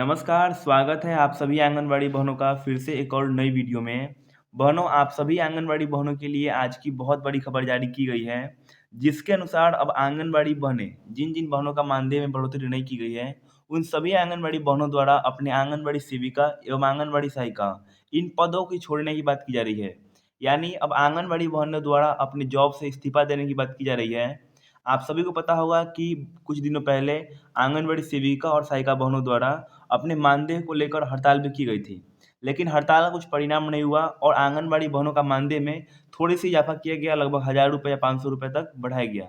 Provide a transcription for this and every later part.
नमस्कार, स्वागत है आप सभी आंगनबाड़ी बहनों का फिर से एक और नई वीडियो में। बहनों, आप सभी आंगनबाड़ी बहनों के लिए आज की बहुत बड़ी खबर जारी की गई है, जिसके अनुसार अब आंगनबाड़ी बहनें, जिन-जिन बहनों का मानदेय में बढ़ोतरी नहीं की गई है, उन सभी आंगनबाड़ी बहनों द्वारा अपने आंगनबाड़ी सेविका एवं आंगनबाड़ी सहायिका, इन पदों की छोड़ने की बात की जा रही है। यानी अब आंगनबाड़ी बहनों द्वारा अपने जॉब से इस्तीफा देने की बात की जा रही है। आप सभी को पता होगा कि कुछ दिनों पहले आंगनबाड़ी सेविका और सहायिका बहनों द्वारा अपने मानदेय को लेकर हड़ताल भी की गई थी। लेकिन हड़ताल का कुछ परिणाम नहीं हुआ और आंगनबाड़ी बहनों का मानदेय में थोड़ी-सी इज़ाफ़ा किया गया, लगभग ₹1000 या ₹500 तक बढ़ाया गया।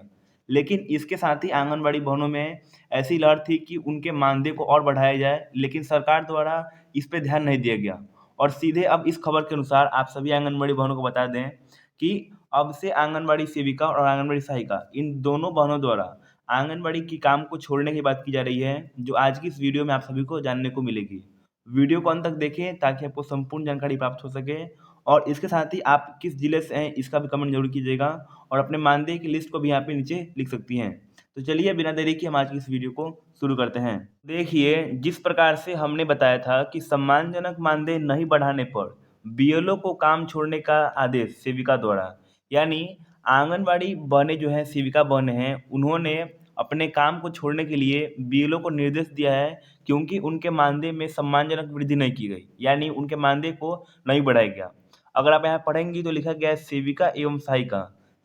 लेकिन इसके साथ ही आंगनबाड़ी भवनों में ऐसी लहर थी कि उनके मानदेय को और बढ़ाया जाए, लेकिन सरकार द्वारा इस पे ध्यान नहीं दिया गया। और सीधे अब इस खबर के अनुसार आप सभी आंगनबाड़ी बहनों को बता दें कि अब से आंगनबाड़ी सेविका और आंगनबाड़ी सहायिका, इन दोनों बहनों द्वारा आंगनबाड़ी की काम को छोड़ने की बात की जा रही है, जो आज की इस वीडियो में आप सभी को जानने को मिलेगी। वीडियो को अंत तक देखें ताकि आपको संपूर्ण जानकारी प्राप्त हो सके और इसके साथ ही आप किस जिले से हैं, इसका भी कमेंट ज़रूर कीजिएगा और अपने मानदेय की लिस्ट को भी यहाँ पे नीचे लिख सकती हैं। तो चलिए बिना देरी के हम आज की इस वीडियो को शुरू करते हैं। देखिए, जिस प्रकार से हमने बताया था कि सम्मानजनक मानदेय नहीं बढ़ाने पर बीएलओ को काम छोड़ने का आदेश सेविका द्वारा, यानी आंगनबाड़ी बहनें जो हैं, सेविका बहनें हैं, उन्होंने अपने काम को छोड़ने के लिए बीएलओ को निर्देश दिया है क्योंकि उनके मानदेय में सम्मानजनक वृद्धि नहीं की गई, यानी उनके मानदेय को नहीं बढ़ाया गया। अगर आप यहाँ पढ़ेंगी तो लिखा गया है सेविका एवं सहायिका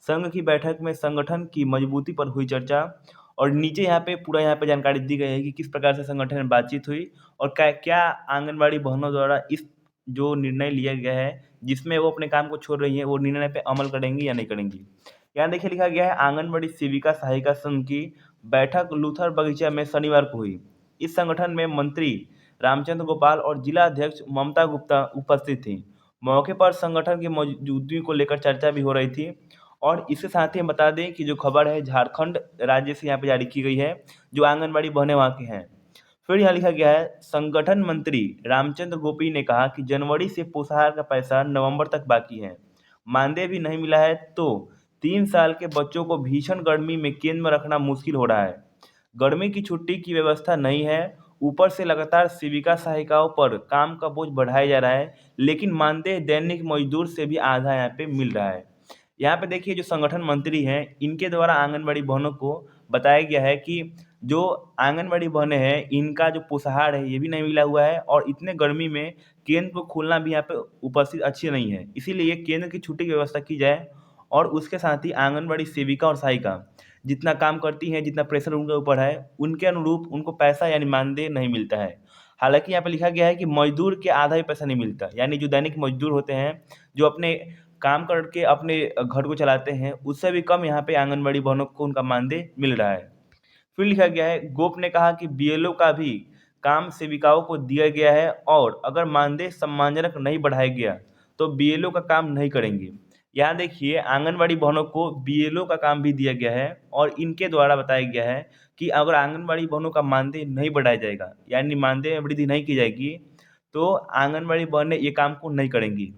संघ की बैठक में संगठन की मजबूती पर हुई चर्चा और नीचे यहाँ पे पूरा यहाँ पे जानकारी दी गई है कि किस प्रकार से संगठन में बातचीत हुई और क्या क्या आंगनबाड़ी बहनों द्वारा इस जो निर्णय लिया गया है, जिसमें वो अपने काम को छोड़ रही हैं, वो निर्णय पे अमल करेंगी या नहीं करेंगी। यहाँ देखिए लिखा गया है आंगनबाड़ी सेविका सहायिका संघ की बैठक लूथर बगीचा में शनिवार को हुई। इस संगठन में मंत्री रामचंद्र गोपाल और जिला अध्यक्ष ममता गुप्ता उपस्थित थी। मौके पर संगठन की मौजूदगी को लेकर चर्चा भी हो रही थी और इसके साथ ही हम बता दें कि जो खबर है झारखंड राज्य से यहाँ पे जारी की गई है, जो आंगनबाड़ी बहनें वहाँ की हैं। फिर यहाँ लिखा गया है संगठन मंत्री रामचंद्र गोपी ने कहा कि जनवरी से पोषाहार का पैसा नवंबर तक बाकी है। मानदेय भी नहीं मिला है तो 3 साल के बच्चों को भीषण गर्मी में केंद्र में रखना मुश्किल हो रहा है। गर्मी की छुट्टी की व्यवस्था नहीं है, ऊपर से लगातार सेविका सहायिकाओं पर काम का बोझ बढ़ाया जा रहा है, लेकिन मानदेय दैनिक मजदूर से भी आधा यहाँ पे मिल रहा है। यहाँ पे देखिए जो संगठन मंत्री हैं, इनके द्वारा आंगनबाड़ी बहनों को बताया गया है कि जो आंगनबाड़ी बहनें हैं, इनका जो पोषाहार है, ये भी नहीं मिला हुआ है और इतने गर्मी में केंद्र को खोलना भी यहाँ पे उपस्थित अच्छी नहीं है। इसीलिए केंद्र की छुट्टी की व्यवस्था की जाए और उसके साथ ही आंगनबाड़ी सेविका और सहायिका जितना काम करती हैं, जितना प्रेशर उनके ऊपर है, उनके अनुरूप उनको पैसा यानी मानदेय नहीं मिलता है। हालाँकि यहाँ पे लिखा गया है कि मज़दूर के आधा भी पैसा नहीं मिलता, यानी जो दैनिक मज़दूर होते हैं, जो अपने काम करके अपने घर को चलाते हैं, उससे भी कम यहाँ पे आंगनबाड़ी बहनों को उनका मानदेय मिल रहा है। फिर लिखा गया है गोप ने कहा कि बीएलओ का भी काम सेविकाओं को दिया गया है और अगर मानदेय सम्मानजनक नहीं बढ़ाया गया तो बीएलओ का काम नहीं करेंगे। यहाँ देखिए आंगनबाड़ी बहनों को बीएलओ का काम भी दिया गया है और इनके द्वारा बताया गया है कि अगर आंगनबाड़ी बहनों का मानदेय नहीं बढ़ाया जाएगा, यानी मानदेय में वृद्धि नहीं की जाएगी, तो आंगनबाड़ी बहनें ये काम को नहीं करेंगी।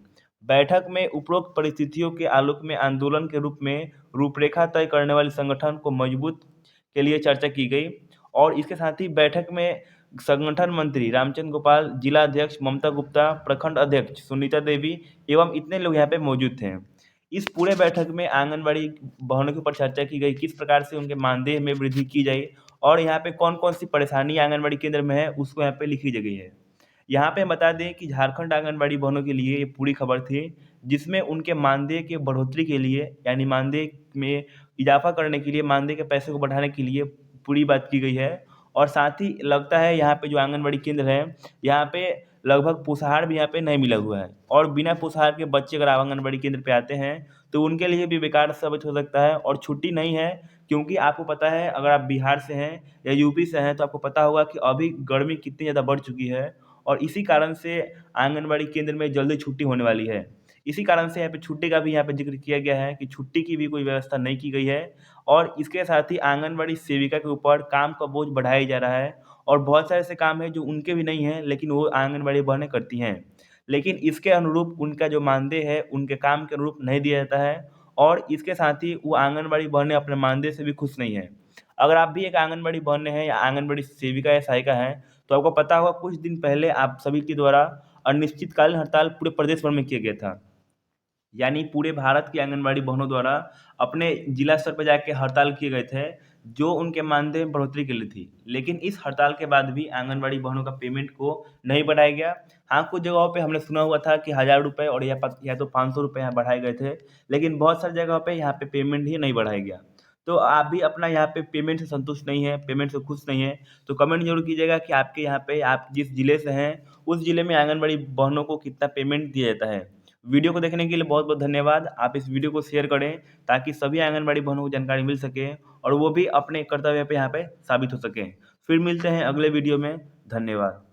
बैठक में उपरोक्त परिस्थितियों के आलोक में आंदोलन के रूप में रूपरेखा तय करने वाले संगठन को मजबूत के लिए चर्चा की गई और इसके साथ ही बैठक में संगठन मंत्री रामचंद्र गोपाल, जिला अध्यक्ष ममता गुप्ता, प्रखंड अध्यक्ष सुनीता देवी एवं इतने लोग यहाँ पे मौजूद थे। इस पूरे बैठक में आंगनबाड़ी बहनों के ऊपर चर्चा की गई, किस प्रकार से उनके मानदेय में वृद्धि की जाए और यहाँ पे कौन-कौन सी परेशानी आंगनबाड़ी केंद्र में है, उसको यहाँ पे लिखी गई है। यहाँ पे बता दें कि झारखंड आंगनबाड़ी बहनों के लिए ये पूरी खबर थी, जिसमें उनके मानदेय के बढ़ोतरी के लिए यानी मानदेय में इज़ाफ़ा करने के लिए, मानदेय के पैसे को बढ़ाने के लिए पूरी बात की गई है और साथ ही लगता है यहाँ पे जो आंगनबाड़ी केंद्र है, यहाँ पे लगभग पोषाहार भी यहाँ पे नहीं मिला हुआ है और बिना पोषाहार के बच्चे अगर आंगनबाड़ी केंद्र पे आते हैं, तो उनके लिए भी बेकार साबित हो सकता है और छुट्टी नहीं है क्योंकि आपको पता है अगर आप बिहार से हैं या यूपी से हैं, तो आपको पता होगा कि अभी गर्मी कितनी ज़्यादा बढ़ चुकी है और इसी कारण से आंगनबाड़ी केंद्र में जल्दी छुट्टी होने वाली है। इसी कारण से यहाँ पे छुट्टी का भी यहाँ पे ज़िक्र किया गया है कि छुट्टी की भी कोई व्यवस्था नहीं की गई है और इसके साथ ही आंगनबाड़ी सेविका के ऊपर काम का बोझ बढ़ाया जा रहा है और बहुत सारे ऐसे काम हैं जो उनके भी नहीं हैं, लेकिन वो आंगनबाड़ी बहनें करती हैं। लेकिन इसके अनुरूप उनका जो मानदेय है, उनके काम के अनुरूप नहीं दिया जाता है और इसके साथ ही वो आंगनबाड़ी बहनें अपने मानदेय से भी खुश नहीं हैं। अगर आप भी एक आंगनबाड़ी बहनें हैं या आंगनबाड़ी सेविका या सहायिका हैं, तो आपको पता होगा कुछ दिन पहले आप सभी के द्वारा अनिश्चितकालीन हड़ताल पूरे प्रदेश भर में किया गया था। यानी पूरे भारत की आंगनबाड़ी बहनों द्वारा अपने जिला स्तर पे जाके हड़ताल किए गए थे, जो उनके मानदेय में बढ़ोतरी के लिए थी। लेकिन इस हड़ताल के बाद भी आंगनबाड़ी बहनों का पेमेंट को नहीं बढ़ाया गया। हाँ, कुछ जगहों पे हमने सुना हुआ था कि ₹1000 और या तो ₹500 यहाँ बढ़ाए गए थे, लेकिन बहुत सारी जगहों पे यहाँ पे पेमेंट ही नहीं बढ़ाया गया। तो आप भी अपना यहाँ पे पेमेंट से संतुष्ट नहीं हैं, पेमेंट से खुश नहीं हैं, तो कमेंट ज़रूर कीजिएगा कि आपके यहाँ पे आप जिस ज़िले से हैं, उस ज़िले में आंगनबाड़ी बहनों को कितना पेमेंट दिया जाता है। वीडियो को देखने के लिए बहुत-बहुत धन्यवाद। आप इस वीडियो को शेयर करें ताकि सभी आंगनबाड़ी बहनों को जानकारी मिल सके और वो भी अपने कर्तव्य पे यहाँ पे साबित हो सकें। फिर मिलते हैं अगले वीडियो में। धन्यवाद।